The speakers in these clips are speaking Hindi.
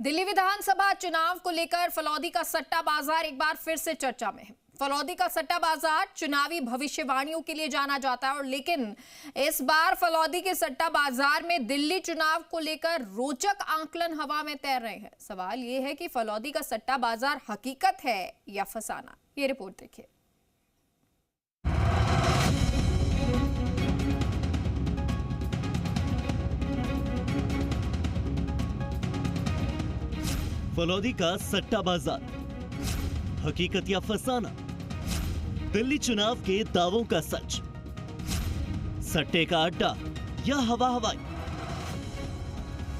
दिल्ली विधानसभा चुनाव को लेकर फलौदी का सट्टा बाजार एक बार फिर से चर्चा में है। फलौदी का सट्टा बाजार चुनावी भविष्यवाणियों के लिए जाना जाता है और लेकिन इस बार फलौदी के सट्टा बाजार में दिल्ली चुनाव को लेकर रोचक आंकलन हवा में तैर रहे हैं। सवाल यह है कि फलौदी का सट्टा बाजार हकीकत है या फसाना। ये रिपोर्ट देखिए। फलौदी का सट्टा बाजार हकीकत या फसाना, दिल्ली चुनाव के दावों का सच, सट्टे का अड्डा या हवा हवाई।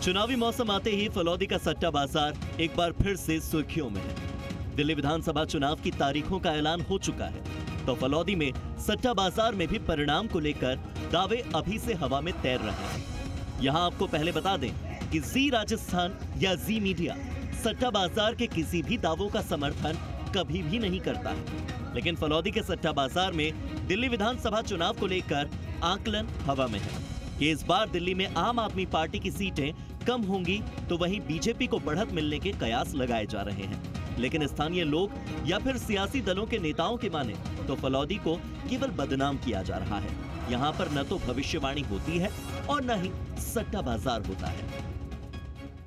चुनावी मौसम आते ही फलौदी का सट्टा बाजार एक बार फिर से सुर्खियों में है। दिल्ली विधानसभा चुनाव की तारीखों का ऐलान हो चुका है, तो फलौदी में सट्टा बाजार में भी परिणाम को लेकर दावे अभी से हवा में तैर रहे हैं। यहां आपको पहले बता दें कि जी राजस्थान या जी मीडिया सट्टा बाजार के किसी भी दावों का समर्थन कभी भी नहीं करता है, लेकिन फलौदी के सट्टा बाजार में दिल्ली विधानसभा चुनाव को लेकर आकलन हवा में है कि इस बार दिल्ली में आम आदमी पार्टी की सीटें कम होंगी तो वहीं बीजेपी को बढ़त मिलने के कयास लगाए जा रहे हैं। लेकिन स्थानीय लोग या फिर सियासी दलों के नेताओं की माने तो फलौदी को केवल बदनाम किया जा रहा है। यहाँ पर न तो भविष्यवाणी होती है और न ही सट्टा बाजार होता है।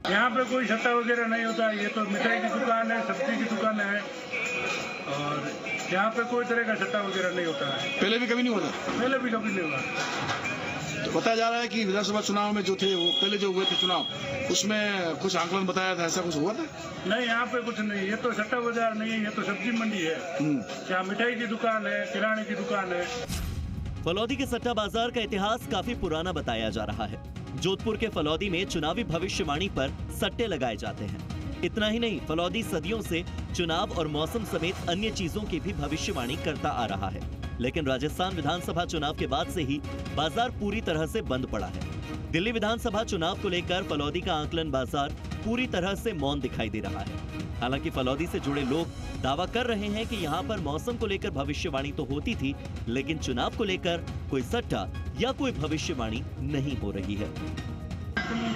यहाँ पे कोई सट्टा वगैरह नहीं होता है। ये तो मिठाई की दुकान है, सब्जी की दुकान है और यहाँ पे कोई तरह का सट्टा वगैरह नहीं होता है। पहले भी कभी नहीं होता? पहले भी कभी नहीं हुआ। तो बताया जा रहा है कि विधानसभा चुनाव में जो थे वो पहले जो हुए थे चुनाव, उसमें कुछ आंकलन बताया था, ऐसा कुछ हुआ था? नहीं, यहाँ पे कुछ नहीं। ये तो सट्टा बाजार नहीं है, ये तो सब्जी मंडी है। यहाँ मिठाई की दुकान है, किराने की दुकान है। फलौदी के सट्टा बाजार का इतिहास काफी पुराना बताया जा रहा है। जोधपुर के फलौदी में चुनावी भविष्यवाणी पर सट्टे लगाए जाते हैं। इतना ही नहीं, फलौदी सदियों से चुनाव और मौसम समेत अन्य चीजों की भी भविष्यवाणी करता आ रहा है। लेकिन राजस्थान विधानसभा चुनाव के बाद से ही बाजार पूरी तरह से बंद पड़ा है। दिल्ली विधानसभा चुनाव को लेकर फलौदी का आकलन बाजार पूरी तरह से मौन दिखाई दे रहा है। हालांकि फलौदी से जुड़े लोग दावा कर रहे हैं कि यहाँ पर मौसम को लेकर भविष्यवाणी तो होती थी, लेकिन चुनाव को लेकर कोई सट्टा या कोई भविष्यवाणी नहीं हो रही है।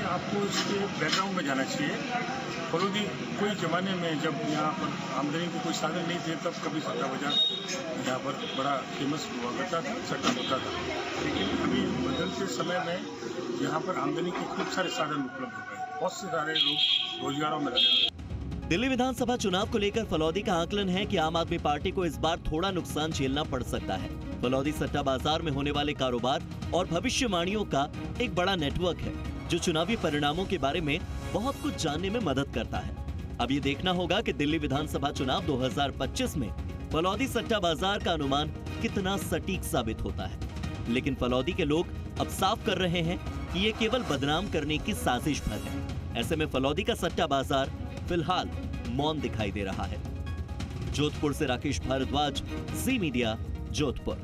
आपको इसके बैकग्राउंड में जाना चाहिए। फलौदी कोई जमाने में जब यहाँ पर आमदनी के कोई साधन नहीं थे, तब कभी सट्टा बाजार यहाँ पर बड़ा फेमस हुआ करता था, सट्टा होता था। लेकिन अभी बदलते समय में यहाँ पर आमदनी के खूब सारे साधन उपलब्ध हो गए। बहुत से सारे लोग रोजगारों में लगे। दिल्ली विधानसभा चुनाव को लेकर फलौदी का आकलन है कि आम आदमी पार्टी को इस बार थोड़ा नुकसान झेलना पड़ सकता है। फलौदी सट्टा बाजार में होने वाले कारोबार और भविष्यवाणियों का एक बड़ा नेटवर्क है, जो चुनावी परिणामों के बारे में बहुत कुछ जानने में मदद करता है। अब ये देखना होगा कि दिल्ली विधानसभा चुनाव 2025 में फलौदी सट्टा बाजार का अनुमान कितना सटीक साबित होता है। लेकिन फलौदी के लोग अब साफ कर रहे हैं कि ये केवल बदनाम करने की साजिश भर है। ऐसे में फलौदी का सट्टा बाजार फिलहाल मौन दिखाई दे रहा है। जोधपुर से राकेश भारद्वाज, जी मीडिया, जोधपुर।